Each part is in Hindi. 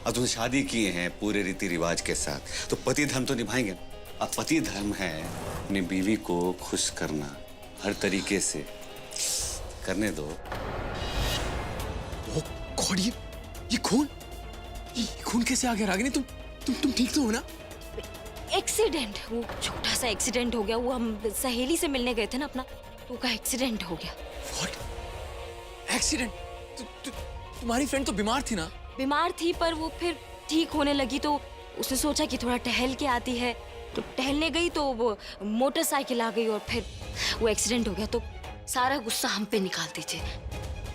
अब तुमने शादी किए हैं पूरे रीति रिवाज के साथ, तो पति धर्म तो निभाएंगे। अब पति धर्म है अपनी बीवी को खुश करना, हर तरीके से करने दो। ओ गॉड, ये खून कैसे आ गया रागिनी? तुम ठीक तो हो ना? एक्सीडेंट, वो छोटा सा एक्सीडेंट हो गया। वो हम सहेली से मिलने गए थे ना अपना, तो का एक्सीडेंट हो गया। व्हाट? एक्सीडेंट? तुम्हारी फ्रेंड तो बीमार थी ना? बीमार थी, पर वो फिर ठीक होने लगी, तो उसने सोचा कि थोड़ा टहल के आती है, तो टहलने गई तो वो मोटरसाइकिल आ गई और फिर वो एक्सीडेंट हो गया। तो सारा गुस्सा हम पे निकाल दीजिए,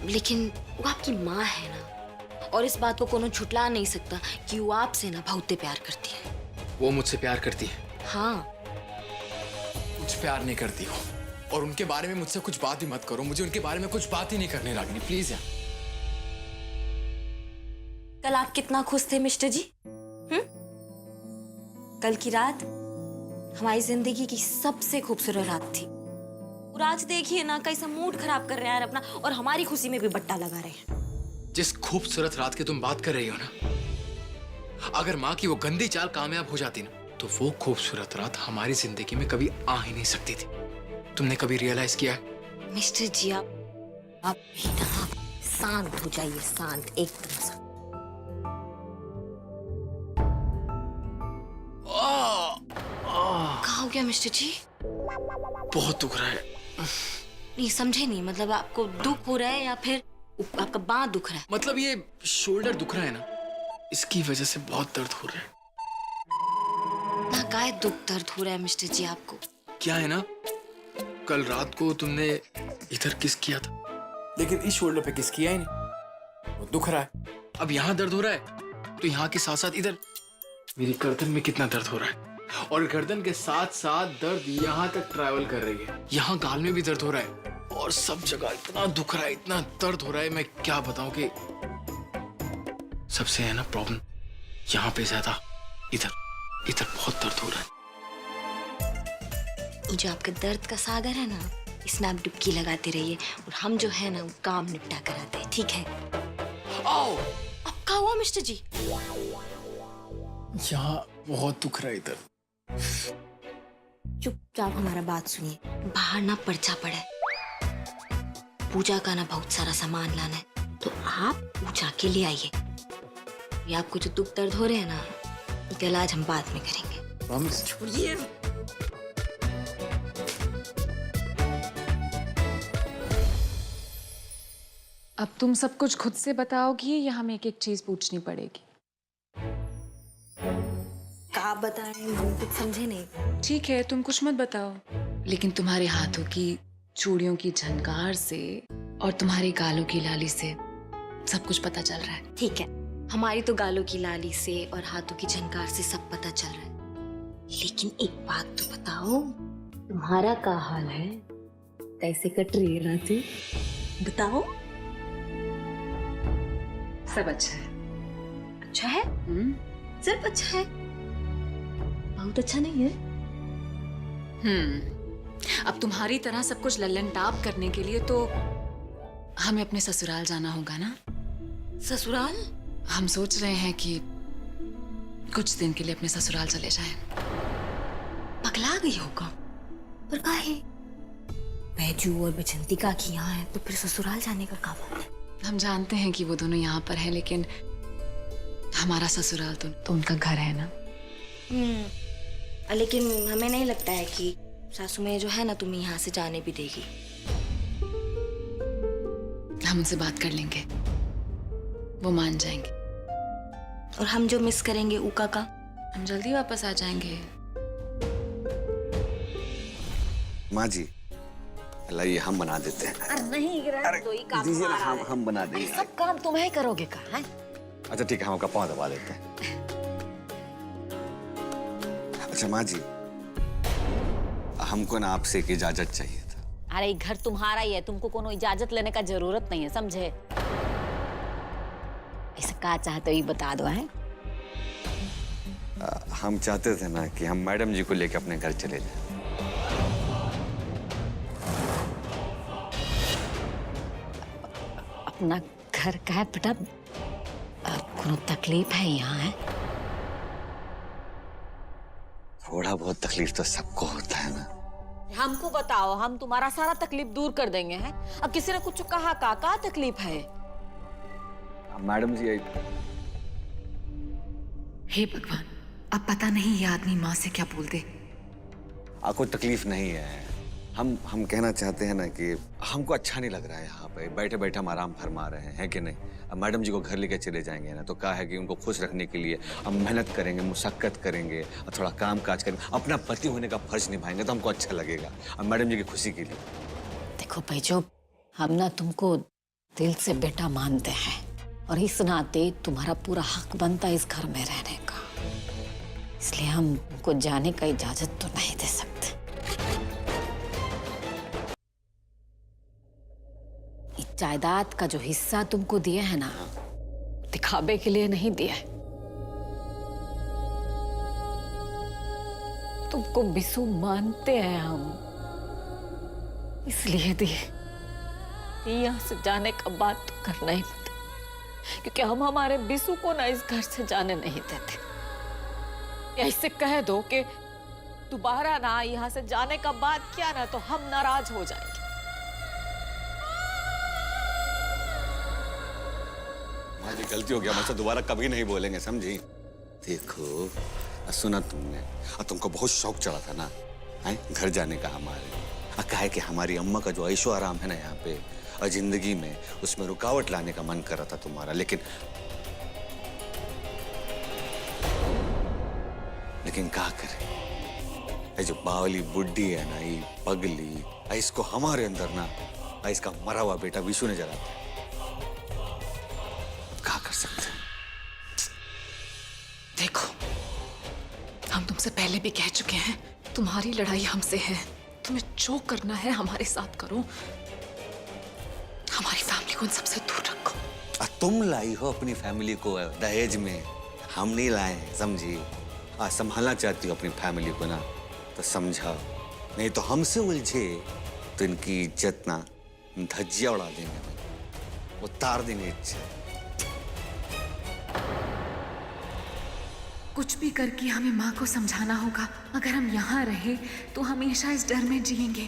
लेकिन वो आपकी माँ है ना, और इस बात को कोनो झुटला नहीं सकता कि वो आपसे ना बहुत प्यार करती है। वो मुझसे प्यार करती है? हाँ। कुछ प्यार नहीं करती हो, और उनके बारे में मुझसे कुछ बात ही मत करो। मुझे उनके बारे में कुछ बात ही नहीं करनी रागिनी, प्लीज यार। कल आप कितना खुश थे मिस्टर जी? कल की रात हमारी जिंदगी की सबसे खूबसूरत रात थी। और आज देखिए ना, कैसा मूड खराब कर रहे हैं यार अपना, और हमारी खुशी में भी बट्टा लगा रहे हैं। जिस खूबसूरत रात की तुम बात कर रही हो ना, अगर माँ की वो गंदी चाल कामयाब हो जाती ना, तो वो खूबसूरत रात हमारी जिंदगी में कभी आ ही नहीं सकती थी। तुमने कभी रियलाइज किया है? मिस्टर जी, आप भी ना शांत हो जाइए, शांत एकदम शांत। क्या हो गया मिस्टर जी? बहुत दुख रहा है। नहीं समझे नहीं, मतलब आपको दुख हो रहा है या फिर आपका बांह दुख रहा है? मतलब ये शोल्डर दुख रहा है ना, इसकी वजह से बहुत दर्द हो रहा है। ना काय दुख दर्द हो रहा है मिस्टर जी आपको? क्या है ना, कल रात को तुमने इधर किस किया था, लेकिन इस शोल्डर पे किस किया ही नहीं, वो दुख रहा है। अब यहाँ दर्द हो रहा है, तो यहाँ के साथ साथ इधर मेरी गर्दन में कितना दर्द हो रहा है, और गर्दन के साथ साथ दर्द यहाँ तक ट्रैवल कर रही है। यहाँ गाल में भी दर्द हो रहा है, और सब जगह इतना दुख रहा है, इतना दर्द हो रहा है, मैं क्या बताऊं। कि सबसे है ना प्रॉब्लम यहाँ पे ज्यादा, इधर बहुत दर्द हो रहा है। ये जो आपका दर्द का सागर है ना, इसमें आप डुबकी लगाते रहिए, और हम जो है ना वो काम निपटा कर आते हैं, ठीक है? आओ। अब क्या हुआ मिस्टर जी? यहाँ बहुत दुख रहा है इधर। चुपचाप हमारा बात सुनिए। बाहर ना पर्चा पड़ा है, पूजा का ना बहुत सारा सामान लाना है, तो आप पूजा के लिए आइए। ये आपको जो दुख दर्द हो रहे हैं ना, इसका इलाज हम बाद में करेंगे। प्रॉमिस? छोड़िए। अब तुम सब कुछ खुद से बताओगी या हमें एक एक चीज पूछनी पड़ेगी? क्या बताएं, हम कुछ समझे नहीं। ठीक है, तुम कुछ मत बताओ, लेकिन तुम्हारे हाथों की चूड़ियों की झनकार से और तुम्हारे गालों की लाली से सब कुछ पता चल रहा है। ठीक है, हमारी तो गालों की लाली से और हाथों की झनकार से सब पता चल रहा है, लेकिन एक बात तो बताओ, तुम्हारा क्या हाल है? कैसे कट रही है रातें? बताओ। सब अच्छा है। अच्छा है? सिर्फ अच्छा है, बहुत अच्छा नहीं है? अब तुम्हारी तरह सब कुछ लल्लन टाप करने के लिए तो हमें अपने ससुराल जाना होगा ना? ससुराल? हम सोच रहे हैं कि कुछ दिन के लिए अपने ससुराल चले जाएं। पगला गई होगा, पर काहे? बैजू और बचंतिका की यहाँ है, तो फिर ससुराल जाने का क्या बात है? हम जानते हैं कि वो दोनों यहाँ पर हैं, लेकिन हमारा ससुराल तो उनका घर है ना। लेकिन हमें नहीं लगता है कि सासू में जो है ना तुम्हें यहाँ से जाने भी देगी। हम उनसे बात कर लेंगे, वो मान जाएंगे। और हम जो मिस करेंगे उका का? हम जल्दी वापस आ जाएंगे। माँ जी, लाइए हम बना देते हैं। अरे नहीं गिरा, तो ही काम दीजिए ना, हमारा है। हम बना देंगे। सब काम तुम्हें करोगे का है? अच्छा ठीक है, हम आपका पाँव दबा देते हैं। अच्छा माँ जी, हमको ना आपसे एक इजाजत चाहिए था। अरे घर तुम्हारा ही है, तुमको कोनो इजाजत लेने का जरूरत नहीं है, समझे? ऐसा क्या चाहते हो ये बता दो। है हम चाहते थे ना कि हम मैडम जी को लेकर अपने घर चले जाएं। अपना घर का है बेटा, कोनो तकलीफ है यहाँ है? थोड़ा बहुत तकलीफ तो सबको होता है ना। हमको बताओ, हम तुम्हारा सारा तकलीफ दूर कर देंगे हैं। अब किसी ने कुछ कहा का तकलीफ है? मैडम जी हे भगवान, अब पता नहीं ये आदमी माँ से क्या बोल दे। कोई तकलीफ नहीं है। हम कहना चाहते हैं ना कि हमको अच्छा नहीं लग रहा है यहाँ पे बैठे बैठे हम आराम फरमा रहे हैं कि नहीं। अब मैडम जी को घर लेके चले जाएंगे ना तो कहा है कि उनको खुश रखने के लिए हम मेहनत करेंगे, मुशक्कत करेंगे और थोड़ा काम काज करेंगे, अपना पति होने का फर्ज निभाएंगे तो हमको अच्छा लगेगा अब मैडम जी की खुशी के लिए। देखो बैजो, हम ना तुमको दिल से बेटा मानते हैं और इस नाते तुम्हारा पूरा हक बनता है इस घर में रहने का, इसलिए हम तुमको जाने का इजाजत तो नहीं दे सकते। इस जायदाद का जो हिस्सा तुमको दिए है ना, दिखावे के लिए नहीं दिया है, तुमको बिसु मानते हैं हम, इसलिए दिए। यहाँ से जाने का बात तो करना ही मत, क्योंकि हम हमारे बिसु को ना इस घर से जाने नहीं देते। ऐसे कह दो कि दोबारा ना यहाँ से जाने का बात किया ना तो हम नाराज हो जाएंगे। हमारी गलती हो गया, मुझसे दोबारा कभी नहीं बोलेंगे, समझी? देखो सुना तुमने और तुमको बहुत शौक चढ़ा था ना घर जाने का हमारे। कहा है कि हमारी अम्मा का जो ऐशो आराम है ना यहाँ पे और जिंदगी में, उसमें रुकावट लाने का मन कर रहा था तुम्हारा, लेकिन क्या करें? ये जो बावली बुड्ढी है ना, ये पगली, इसको हमारे अंदर ना इसका मरा हुआ बेटा विशु ने जला था। क्या कर सकते हैं? देखो, हम तुमसे पहले भी कह चुके हैं, तुम्हारी लड़ाई हमसे है। तुम्हें जो करना है हमारे साथ करो, हमारी फैमिली को इन सबसे दूर रखो। तुम लाई हो अपनी फैमिली को दहेज में, हम नहीं लाए हैं, समझी? संभालना चाहती हो अपनी फैमिली को ना तो समझा, नहीं तो हमसे उलझे तो इनकी इज्जत ना धज्जियां उड़ा देंगे, उतार देंगे इज्जत। कुछ भी करके हमें माँ को समझाना होगा। अगर हम यहाँ रहे तो हमेशा इस डर में जिएंगे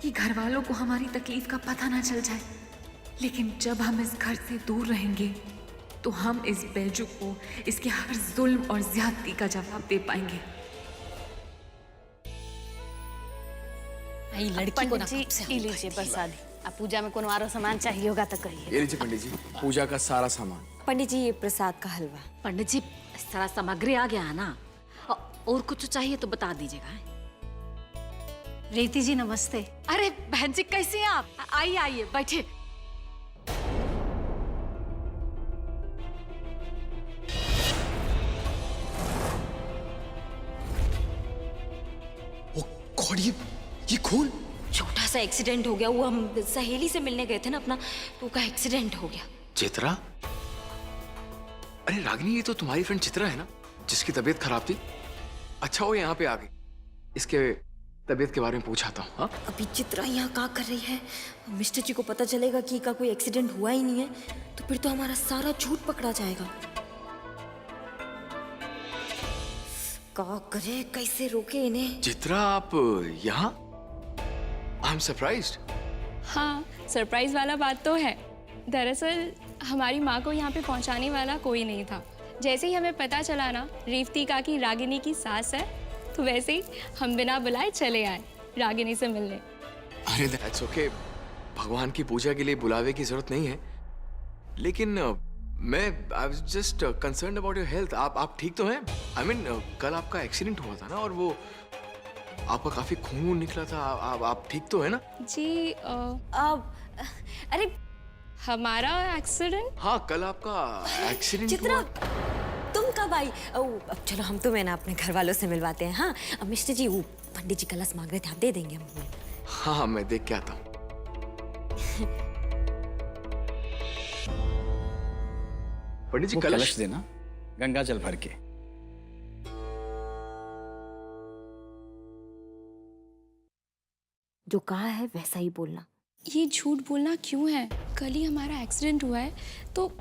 कि घर वालों को हमारी तकलीफ का पता ना चल जाए। लेकिन जब हम इस घर से दूर रहेंगे तो हम इस बैजू को इसके हर जुल्म और ज्यादती का जवाब दे पाएंगे। लड़की को ना लीजिए प्रसाद। अब पूजा में कोनो आरो सामान चाहिए होगा तो कहिए। ये लीजिए पंडित जी, पूजा का सारा सामान। पंडित जी ये प्रसाद का हलवा। पंडित जी सारा सामग्री आ गया है ना, और कुछ चाहिए तो बता दीजिएगा। रीति जी नमस्ते। अरे बहन जी कैसी हैं आप? आइए आइए बैठे। गॉड, ये खून! छोटा सा एक्सीडेंट हो गया, वो हम सहेली से मिलने गए थे ना अपना, तो का एक्सीडेंट हो गया। चित्रा? अरे रागिनी, ये तो तुम्हारी फ्रेंड चित्रा है ना, जिसकी तबीयत खराब थी। अच्छा वो यहाँ पे आ गई, इसके तबीयत के बारे में पूछा था। हाँ अभी चित्रा यहाँ क्या कर रही है? मिस्टर जी को पता चलेगा कि का कोई एक्सीडेंट हुआ ही नहीं है तो फिर तो हमारा सारा झूठ पकड़ा जाएगा। क्या करे, कैसे रोके इन्हें? चित्रा आप यहाँ? I am surprised. हाँ, सरप्राइज वाला बात तो है। दरअसल हमारी माँ को यहाँ पे पहुँचाने वाला कोई नहीं था। जैसे ही हमें पता चला ना रीवतिका की रागिनी की सास है, तो वैसे ही हम बिना बुलाए चले आए रागिनी से मिलने। अरे दैट्स ओके, भगवान की पूजा के लिए बुलावे की जरूरत नहीं है। लेकिन मैं I was just concerned about your health. आप ठीक तो हैं? आई मीन कल आपका एक्सीडेंट हुआ था ना, और वो आपका काफी खून निकला था। आप ठीक तो है ना? जी अब अरे हमारा एक्सीडेंट? हाँ, कल आपका एक्सीडेंट चित्रा, हुआ। तुम कब आई? अब चलो हम तुम्हें ना अपने घर वालों से मिलवाते हैं। हाँ अब मिस्टर जी, वो पंडित जी कलश मांग रहे थे, आप दे देंगे हम? हाँ, मैं देख के आता हूँ। पंडित जी कलश देना, गंगा जल भर के। जो कहा है वैसा ही बोलना। ये झूठ बोलना क्यों है? कल ही हमारा एक्सीडेंट हुआ है, तो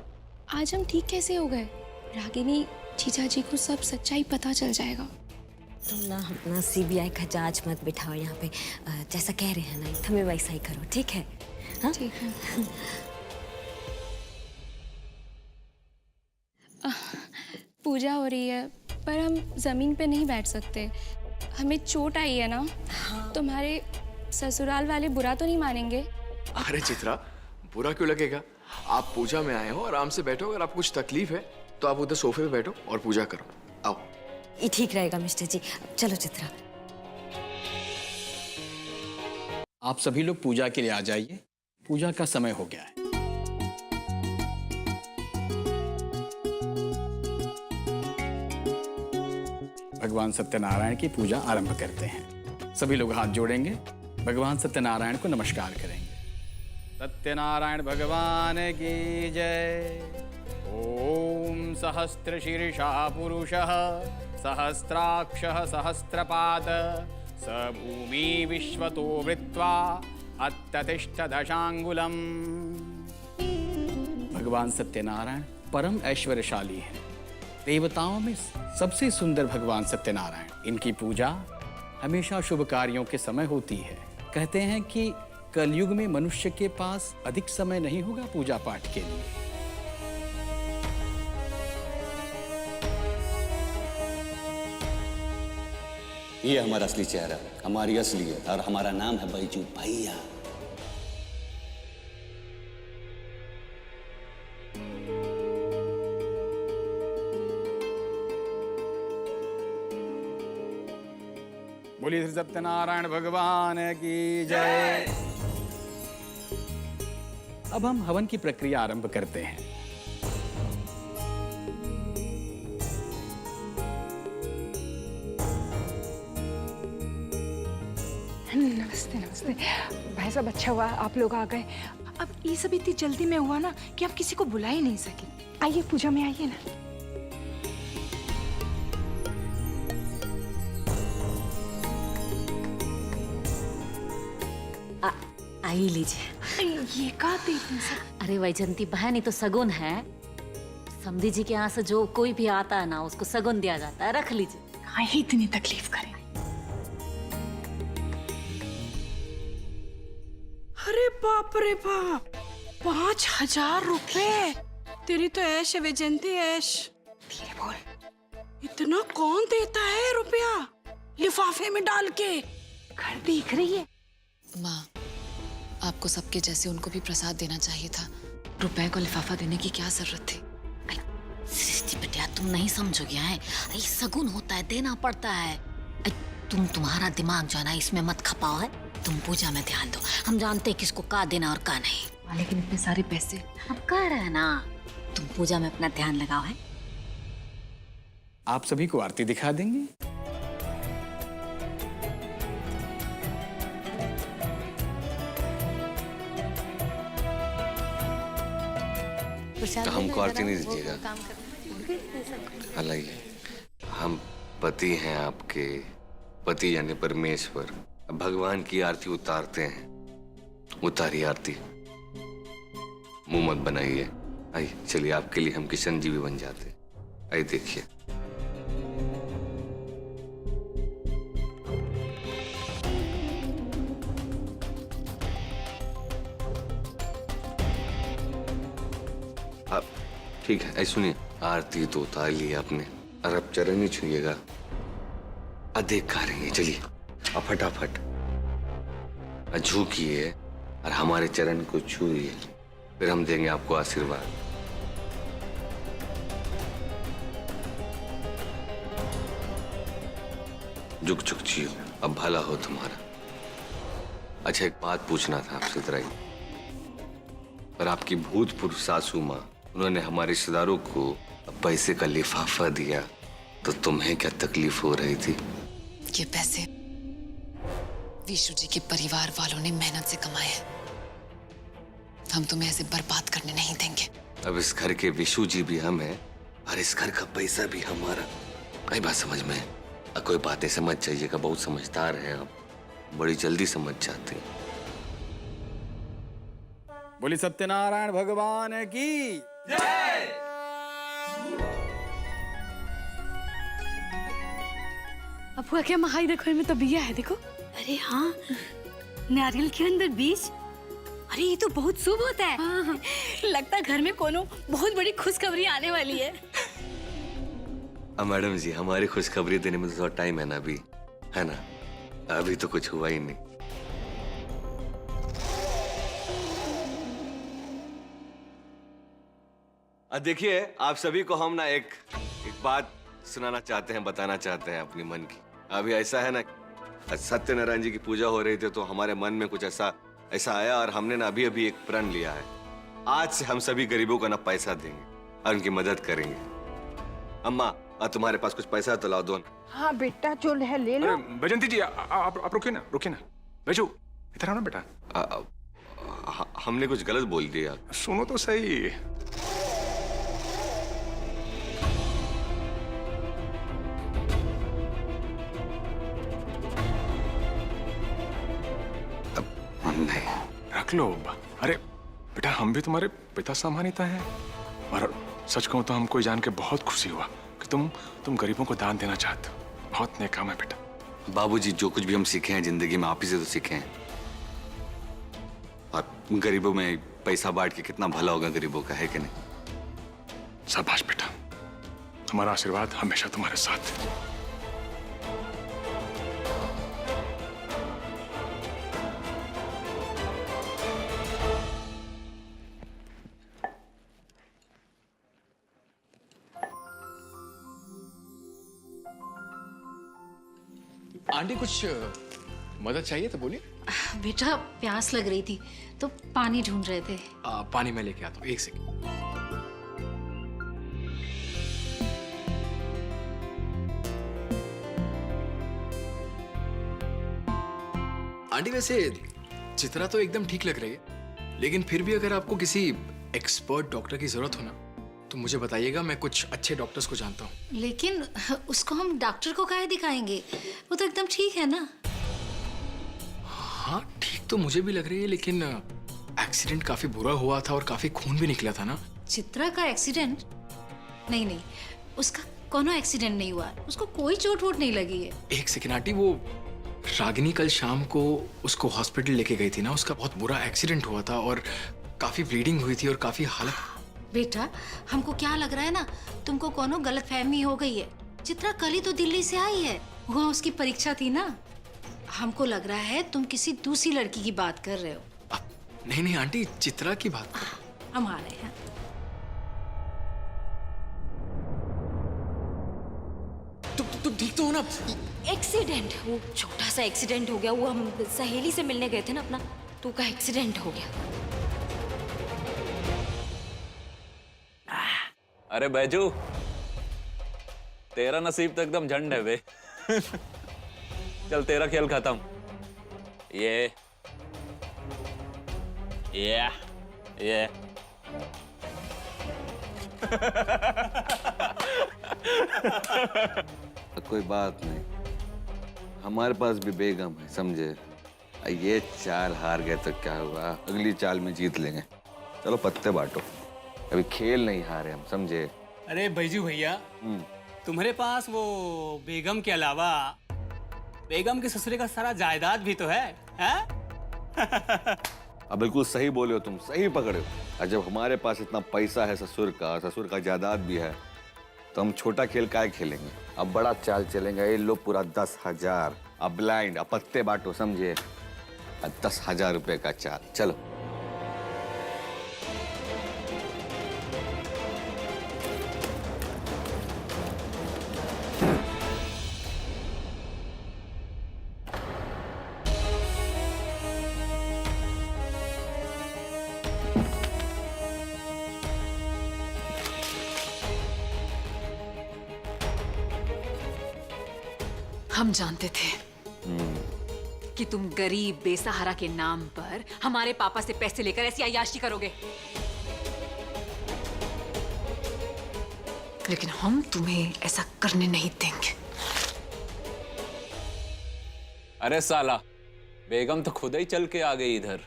आज हम ठीक कैसे हो गए? रागिनी जीजा जी को सब सच्चाई पता चल जाएगा। तुम ना अपना CBI का जांच मत बिठाओ यहाँ पे। जैसा कह रहे हैं ना हमें वैसा ही करो, ठीक है? हाँ? ठीक है। पूजा हो रही है पर हम जमीन पे नहीं बैठ सकते, हमें चोट आई है ना। तुम्हारे ससुराल वाले बुरा तो नहीं मानेंगे? अरे चित्रा, बुरा क्यों लगेगा? आप पूजा में आए हो, आराम से बैठो। अगर आपको कुछ तकलीफ है तो आप उधर सोफे पे बैठो और पूजा करो। आओ। ये ठीक रहेगा मिस्टर जी। चलो चित्रा। आप सभी लोग पूजा के लिए आ जाइए, पूजा का समय हो गया है। भगवान सत्यनारायण की पूजा आरंभ करते हैं। सभी लोग हाथ जोड़ेंगे, भगवान सत्यनारायण को नमस्कार करेंगे। सत्यनारायण भगवान की जय। ओम सहस्रशीर्षः पुरुषः सहस्राक्षः सहस्रपाद स भूमि विश्वतो वृत्वा अत्यतिष्ठ दशांगुलम। भगवान सत्यनारायण परम ऐश्वर्यशाली हैं। देवताओं में सबसे सुंदर भगवान सत्यनारायण। इनकी पूजा हमेशा शुभ कार्यों के समय होती है। कहते हैं कि कलयुग में मनुष्य के पास अधिक समय नहीं होगा पूजा पाठ के लिए। ये हमारा असली चेहरा, हमारी असलियत, और हमारा नाम है बैजू भैया। बोलिए श्री सत्यनारायण भगवान की जय। अब हम हवन की प्रक्रिया आरंभ करते हैं। नमस्ते नमस्ते भाई साहब, अच्छा हुआ आप लोग आ गए। अब ये सब इतनी जल्दी में हुआ ना कि आप किसी को बुला ही नहीं सके। आइए पूजा में आइए ना। आई लीजिए। ये का देख सब। अरे वैजंती बहन, ये तो सगुन है। समधी जी के यहाँ से जो कोई भी आता है ना, उसको सगुन दिया जाता है। रख लीजिए। कहाँ ही इतनी तकलीफ करें। अरे बाप रे बाप, 5,000 रुपए। तेरी तो ऐश है वैजंती, ऐश। धीरे बोल। इतना कौन देता है रुपया लिफाफे में डाल के? घर दिख रही है। माँ, आपको सबके जैसे उनको भी प्रसाद देना चाहिए था। रुपए को लिफाफा देने की क्या जरूरत थी? सृष्टि बेटिया, तुम नहीं समझोगे हैं। ये सगुन होता है, देना पड़ता है। तुम्हारा दिमाग जो है ना, इसमें मत खपाओ है। तुम पूजा में ध्यान दो। हम जानते हैं किसको का देना और का नहीं। लेकिन इतने सारे पैसे। अब कह रहे हैं ना, तुम पूजा में अपना ध्यान लगाओ है। आप सभी को आरती दिखा देंगे। हमको आरती नहीं दीजिएगा। हालांकि हम पति हैं आपके, पति यानी परमेश्वर। अब भगवान की आरती उतारते हैं। उतारिए आरती, मुंह मत बनाइए। आइए चलिए, आपके लिए हम किशन जी भी बन जाते हैं। आइए देखिए। आप ठीक है, ऐसे सुनिए। आरती तो उतार ली आपने, और अब चरण ही छूइएगा। अधिक करेंगे, चलिए अब फटाफट झुकिए और हमारे चरण को छूइए, फिर हम देंगे आपको आशीर्वाद। झुक झुक जियो, अब भला हो तुम्हारा। अच्छा, एक बात पूछना था आपसे जरा। पर आपकी भूतपूर्व सासू माँ, उन्होंने हमारे रिश्तेदारों को पैसे का लिफाफा दिया, तो तुम्हें क्या तकलीफ हो रही थी? ये पैसे विशु जी के परिवार वालों ने मेहनत से कमाए हैं। हम तुम्हें ऐसे बर्बाद करने नहीं देंगे। अब इस घर के विशु जी भी हम हैं और इस घर का पैसा भी हमारा। कई बात समझ में। कोई बातें समझ जाइएगा, बहुत समझदार हैं आप, बड़ी जल्दी समझ जाते हैं। बोली सत्यनारायण भगवान की जय। अपुआ क्या महाई देखो, इनमें तो बिया है देखो। अरे हाँ, नारियल के अंदर बीज। अरे ये तो बहुत शुभ होता है। हाँ। लगता है घर में कोनो बहुत बड़ी खुशखबरी आने वाली है। अब मैडम जी, हमारी खुशखबरी देने में तो थोड़ा टाइम है ना अभी, है ना? अभी तो कुछ हुआ ही नहीं। देखिए, आप सभी को हम ना एक बात सुनाना चाहते हैं, बताना चाहते हैं अपनी मन की। अभी ऐसा है ना, सत्यनारायण जी की पूजा हो रही थी तो हमारे मन में कुछ ऐसा आया और हमने ना अभी एक प्रण लिया है। आज से हम सभी गरीबों को ना पैसा देंगे और उनकी मदद करेंगे। अम्मा, तुम्हारे पास कुछ पैसा तो लाओ, दो ना। हाँ बेटा, जो है ले लो। बैजंती जी, आप रुकिए ना, रुकिए ना। बैजू, इधर आओ ना बेटा। हमने कुछ गलत बोल दिया। सुनो तो सही। नहीं, रख लो। अरे बेटा, हम भी तुम्हारे पिता समानिता हैं और सच कहूं तो हमको जान के बहुत खुशी हुआ कि तुम गरीबों को दान देना चाहते हो। बहुत नेक काम है बेटा। बाबूजी, जो कुछ भी हम सीखे हैं जिंदगी में आप ही से तो सीखे हैं। और गरीबों में पैसा बांट के कितना भला होगा गरीबों का, है कि नहीं? शाबाश बेटा, हमारा आशीर्वाद हमेशा तुम्हारे साथ है। आंटी, कुछ मदद चाहिए तो बोलिए। बेटा प्यास लग रही थी तो पानी ढूंढ रहे थे। पानी मैं लेके आता हूँ, एक सेकंड। आंटी, वैसे चित्रा तो एकदम ठीक लग रही है, लेकिन फिर भी अगर आपको किसी एक्सपर्ट डॉक्टर की जरूरत हो ना तो मुझे बताइएगा, मैं कुछ अच्छे डॉक्टर्स को जानता हूँ। लेकिन उसको हम डॉक्टर को काहे दिखाएंगे? वो तो एकदम ठीक है ना। हाँ, ठीक तो मुझे भी लग रही है, लेकिन एक्सीडेंट काफी बुरा हुआ था और काफी खून भी निकला था ना। चित्रा का एक्सीडेंट? नहीं, उसका कोनो एक्सीडेंट नहीं हुआ, उसको कोई चोट वोट नहीं लगी है। एक सेकंड आंटी, वो रागिनी कल शाम को उसको हॉस्पिटल लेके गई थी ना, उसका बहुत बुरा एक्सीडेंट हुआ था और काफी ब्लीडिंग हुई थी और काफी हालत। बेटा, हमको क्या लग रहा है ना, तुमको कोनो गलतफहमी हो गई है। चित्रा कल ही तो दिल्ली से आई है, वहाँ उसकी परीक्षा थी ना। हमको लग रहा है तुम किसी दूसरी लड़की की बात कर रहे हो। नहीं आंटी, चित्रा की बात। हम आ रहे हैं। तुम ठीक तो हो ना? एक्सीडेंट, वो छोटा सा एक्सीडेंट हो गया। वो हम सहेली से मिलने गए थे ना अपना, तो का एक्सीडेंट हो गया। अरे बैजू, तेरा नसीब तो एकदम झंड है बे। चल, तेरा खेल खत्म। ये कोई बात नहीं, हमारे पास भी बेगम है, समझे? ये चाल हार गए तो क्या हुआ, अगली चाल में जीत लेंगे। चलो पत्ते बांटो, अभी खेल नहीं हारे हम, समझे? अरे बैजू भैया, तुम्हारे पास वो बेगम के अलावा बेगम के ससुरे का सारा जायदाद भी तो है, हैं? अब बिल्कुल सही बोले हो तुम, सही पकड़े हो। और जब हमारे पास इतना पैसा है ससुर का जायदाद भी है, तो हम छोटा खेल काय खेलेंगे? अब बड़ा चाल चलेंगे। ये लो पूरा 10,000, अब ब्लाइंड, अब पत्ते बांटो, समझे? 10,000 रुपए का चाल। चलो हम जानते थे कि तुम गरीब बेसहारा के नाम पर हमारे पापा से पैसे लेकर ऐसी अय्याशी करोगे, लेकिन हम तुम्हें ऐसा करने नहीं देंगे। अरे साला, बेगम तो खुद ही चल के आ गई इधर।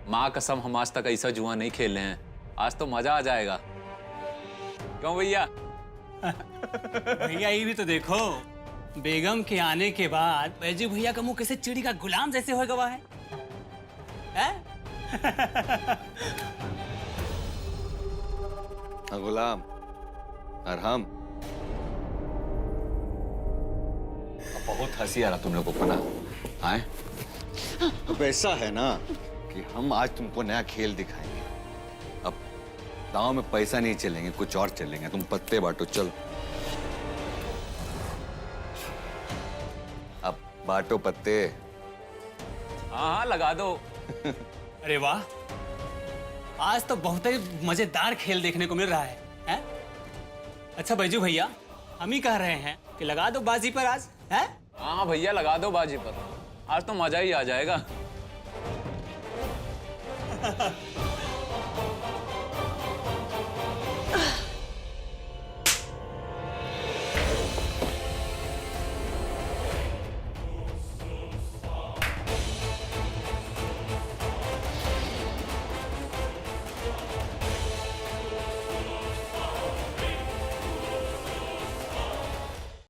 माँ कसम, हम आज तक ऐसा जुआ नहीं खेले हैं। आज तो मजा आ जाएगा। क्यों भैया? भैया ये भी तो देखो, बेगम के आने के बाद बैजू भैया का मुंह कैसे चिड़ी का गुलाम जैसे हो गवा है? गुलाम और हम। अब बहुत हंसी आ रहा तुम लोगों को ना, आए? अब ऐसा है ना कि हम आज तुमको नया खेल दिखाएंगे। अब गांव में पैसा नहीं चलेंगे, कुछ और चलेंगे। तुम पत्ते बांटो, चलो। अब बांटो पत्ते। हाँ हाँ लगा दो। अरे वाह, आज तो बहुत ही मजेदार खेल देखने को मिल रहा है, हैं? अच्छा बैजू भैया, हम ही कह रहे हैं कि लगा दो बाजी पर आज, हैं? हाँ भैया लगा दो बाजी पर, आज तो मजा ही आ जाएगा।